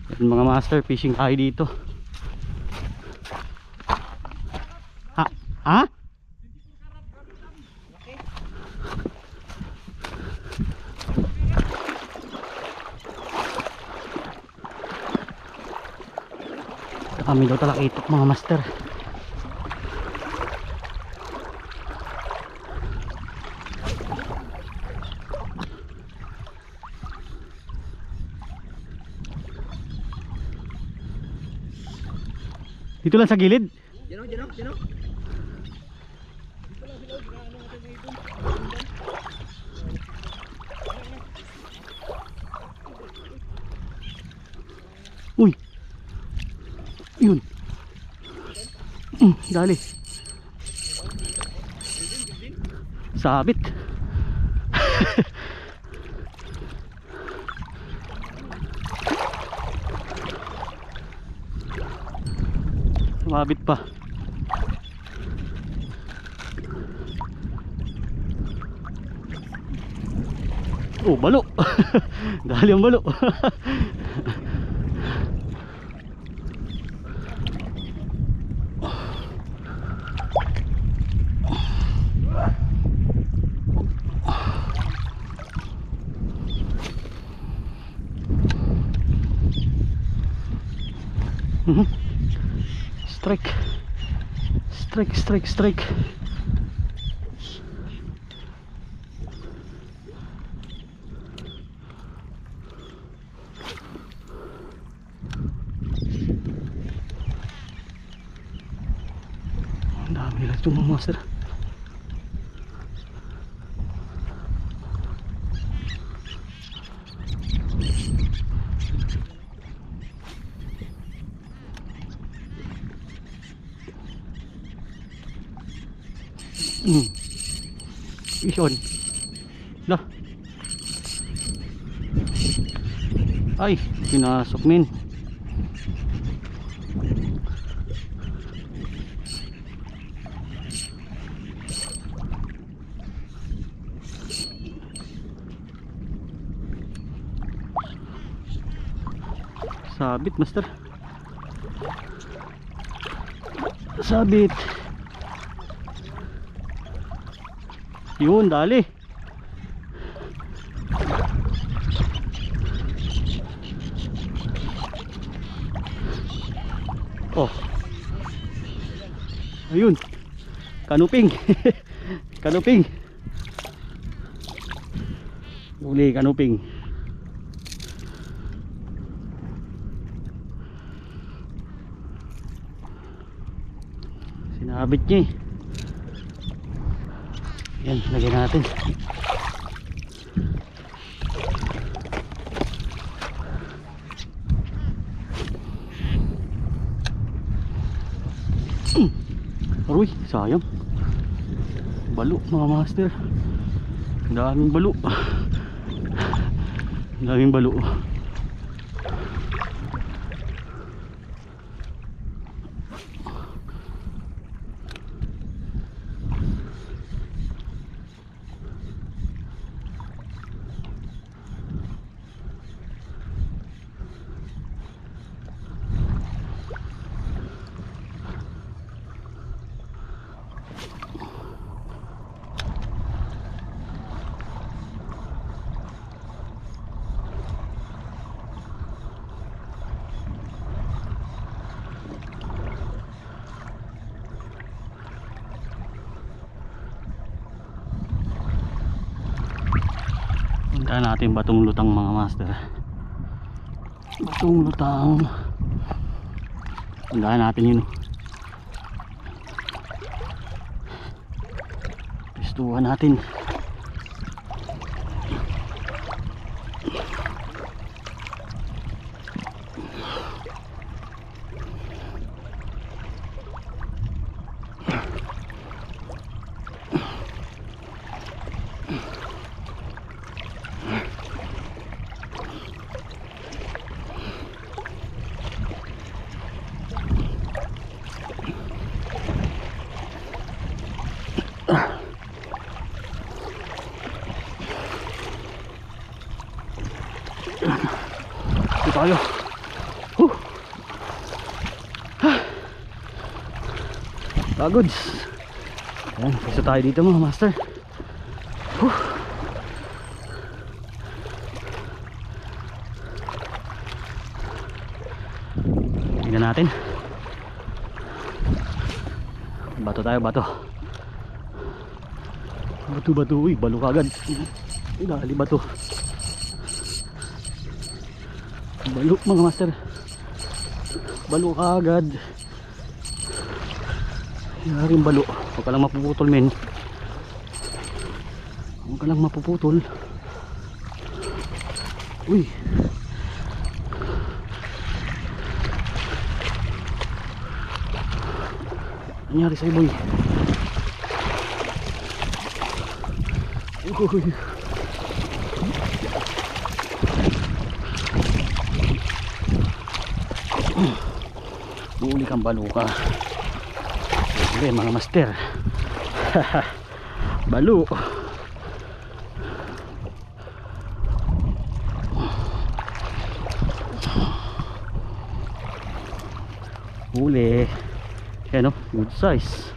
Yan, mga master, fishing tayo dito. Ha? Ha? Kami daw talaga itok, mga master. Dito lang sa gilid. Dino. Uy. Yun. Dali. Sabit. Sabit pa. Oh, balo. Dali ang balo. Strike. Ang dami lang itong mga master. Fish on. Lah. Ay, pinasok min. Sabit, master. Sabit. Yun, dali. Oh. Ayun. Kanuping. Kanuping. Uli kanuping. Sinabit niya eh. Yan, lagyan natin. Aroy, sayang. Balo, mga master. Daming balo. Daming balo. Punta natin batong lutang, mga master. Batong lutang. Puntahan natin yun. Pistuhan natin. Ito tayo. Pagods. Ayan, pwesto tayo dito mga master. Tingnan natin. Bato tayo, bato. Bato, uy, balo kagad. Dali bato. Balo mga master. Balo kagad. Yaring balo. Huwag ka lang mapuputol men. Huwag ka lang mapuputol. Uy. Nangyari sa'yo boy. Uy. Buli kang baluka. Sige mga master. Balu. Huli. Yan o, good size.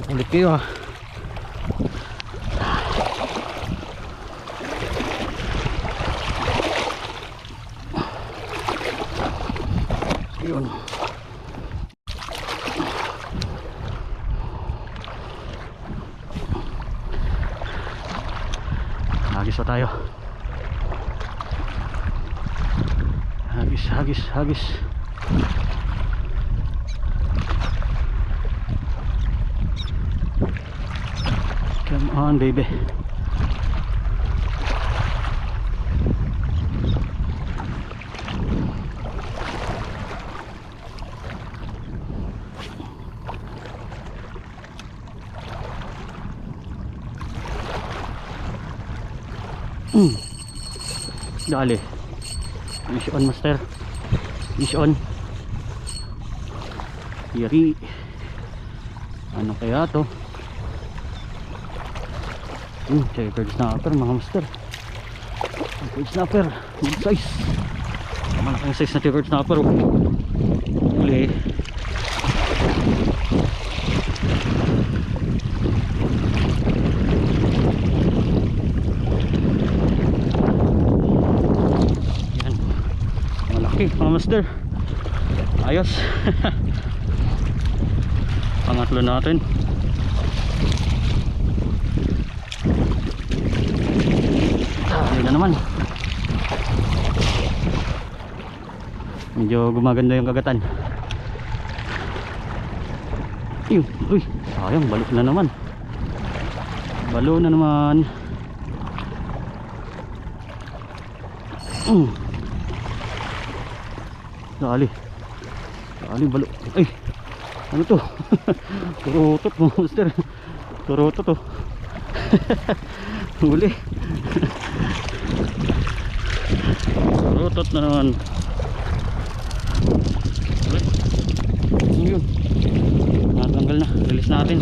Ulit kayo ha. Yun. Hagis pa tayo. Hagis. Come on baby. Dali. Fish on master. Fish on. Yari. Ano kaya to? Checkered snapper mga master. Checkered snapper. Good size. Malaking size na checkered snapper. Huli. Okay, mga master. Ayos. Pangatlo natin. Ayun na naman. Medyo gumaganda yung kagatan. Uy, sayang, balo na naman. Balo na naman. Dali balo. Ay, ano to? Turutot mo master. Turutot to. Huli. Turutot na naman. Yun. Natanggal na. Release natin.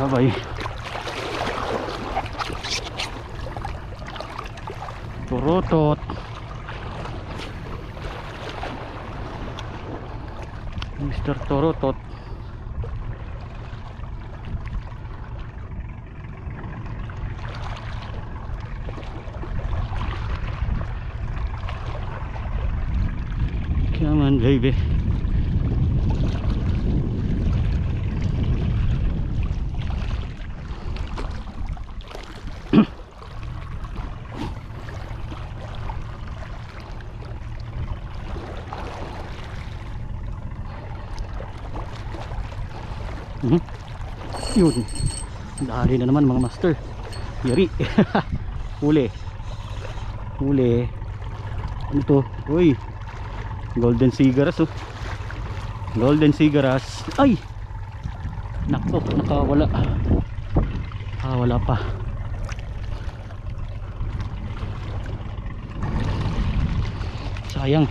Bye-bye. Turutot. Mr. Turutot. Come on baby. Yun. Dali na naman mga master. Yari. Huli. Ano to? Uy. Golden Cigaras oh. Golden Cigaras. Ay. Nako, nakawala. Wala pa. Sayang.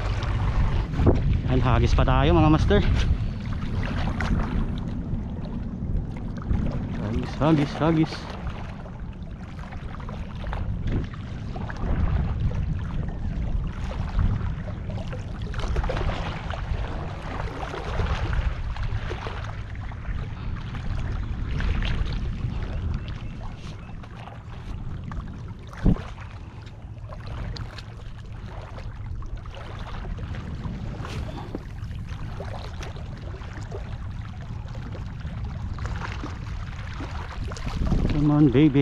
Hagis pa tayo mga master. Hagis. Come on, baby.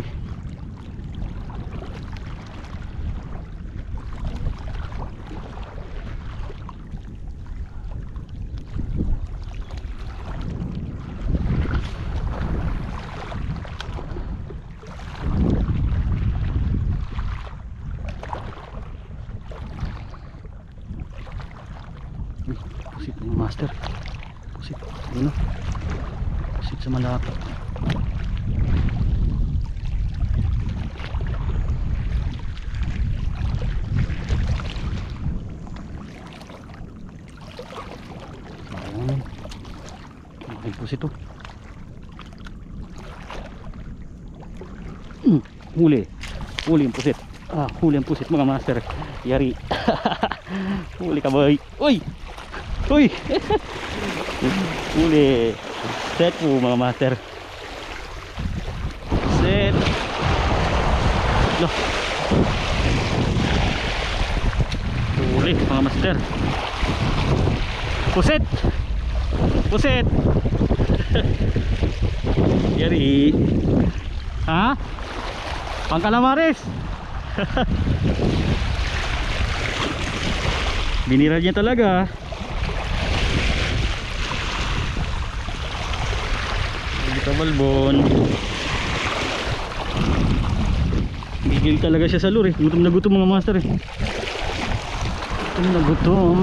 Uy, pusit yung master. Pusit, yun o. Pusit sa malapit. Sayang. Ay, pusit o. Huli. Huli yung pusit. Ah, huli yung pusit mga master. Yari. Huli ka boy. Uy! Uy! Huli. Set po mga master. Set. Loh. Huli mga master. Pusit. Pusit. Yari. Ha? Pang calamares. Binira niya talaga. Hindi ka balbon. Gigil talaga siya sa lure. Gutom na gutom mga master eh. Gutom na gutom.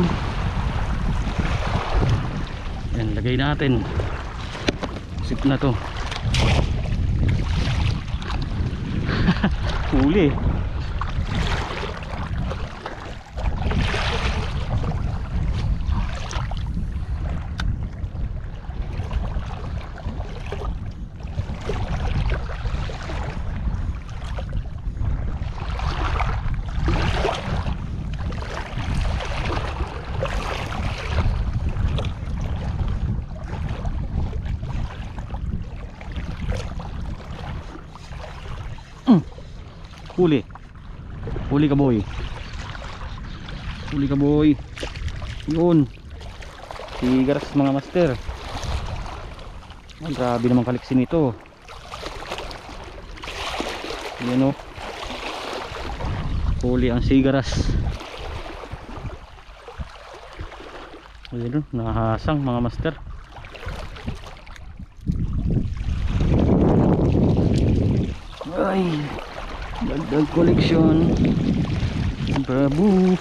Yan, lagay natin. Sip na to. Huli. Huli. Huli ka boy. Huli ka boy. Yun. Sigaras mga master. Ay, grabe naman kaliksin ito. Yan o. Huli ang sigaras. Ayun o. Nahasang mga master. Ay. Dagdag collection. Bravo.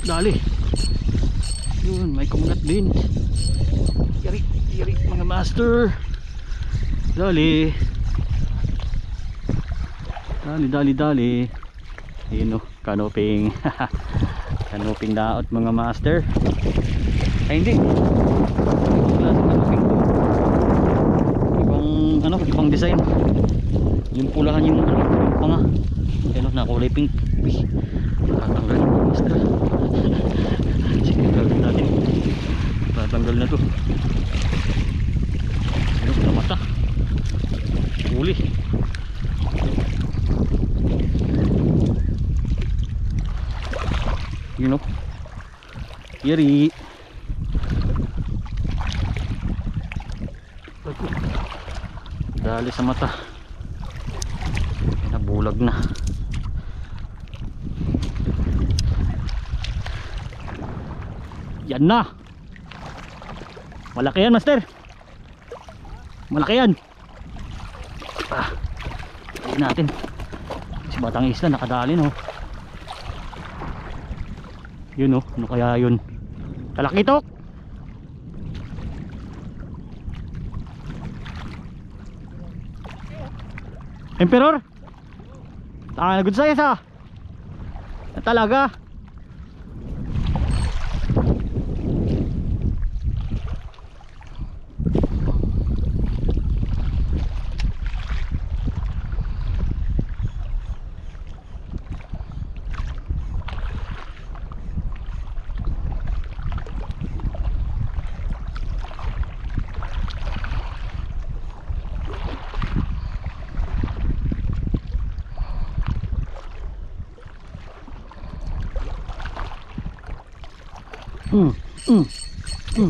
Dali. Yun, may kumunat din. Yari, yari mga master. Dali. Dali, dali, dali. Yun o, kanoping. Kanoping daot mga master. Ay hindi. Klase kanoping to. Ibang ano, ibang design. Yung pulahan yung ano, yung panga. Ayun o, nakulay pink. Tatanggal mga master. Sige, gagawin natin. Tatanggal na to. Ayun, namata. Uli. You know, yari. Dali sa mata. Nabulag na. Yan na. Malaki yan master. Malaki yan. Ah, tingnan natin. Si batang isla nakadali no. Yun o, ano kaya yun? Talakitok! Emperor? Good size ha? Talaga?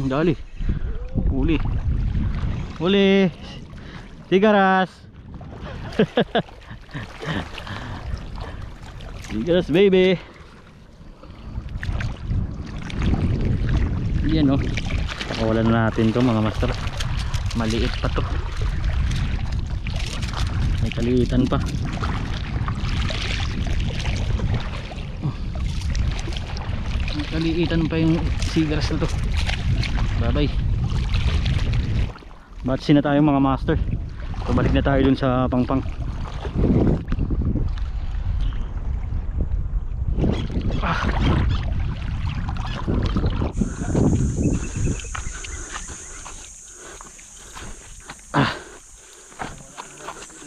Dali. Uli. Uli. Sigaras. Sigaras baby. Yan oh. Pakawalan na natin to mga master. Maliit pa to. May kaliitan pa. May kaliitan pa yung sigaras na to. Bye bye. Batsi na tayo mga master. Pabalik na tayo dun sa pangpang.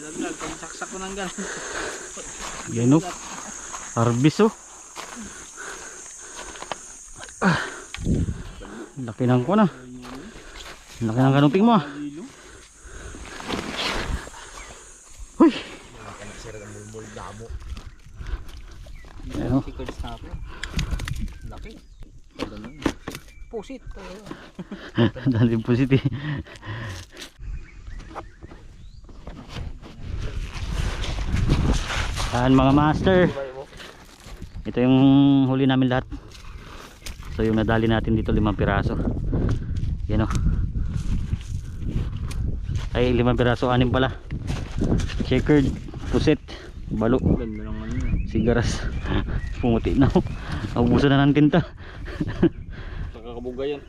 Laglag, pangsaksak ko ng ganon. Yan o. Arbis o. Laki ng ko na. Laki ng kanuping mo ah. Huy. Ayan o. Laki. Pusit. Dali pusit eh. Ayan mga master. Ito yung huli namin lahat. So yung nadali natin dito 5 piraso. Yan o. Ay 5 piraso, 6 pala. Checkered, pusit, balo, Ganda naman yun. sigaras. Pumuti na o. Naubusan na ng tinta. Nakakabuga yan.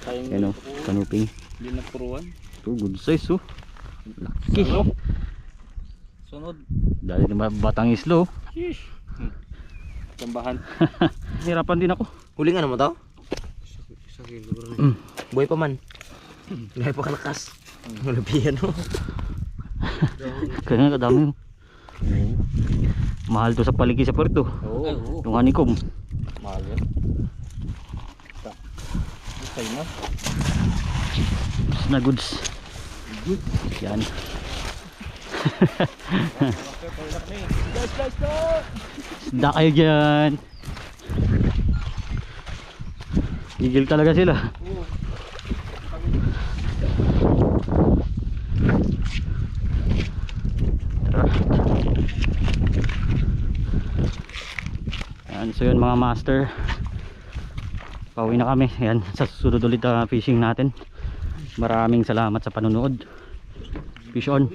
Tayong Yan o, kanuping. hindi nagpuruan. Ito good size o. Laki. Sunod. Dali naman batang islo. Sheesh. Tambahan. Hirapan din ako. Huling ano mo to? Sa kilo. Buhay pa man. Buhay pa kalakas. Malabihan mo. Kaya nga kadami. Mahal to sa paligi sa Puerto. Oo. Yung honeycomb. Mahal yan. Isay na. Goods na goods. Yan. Isda kayo dyan. Gigil talaga sila. Tara. Ayan, so yun mga master, pauwi na kami. Ayan, sa susunod ulit fishing natin. Maraming salamat sa panonood. Fish on.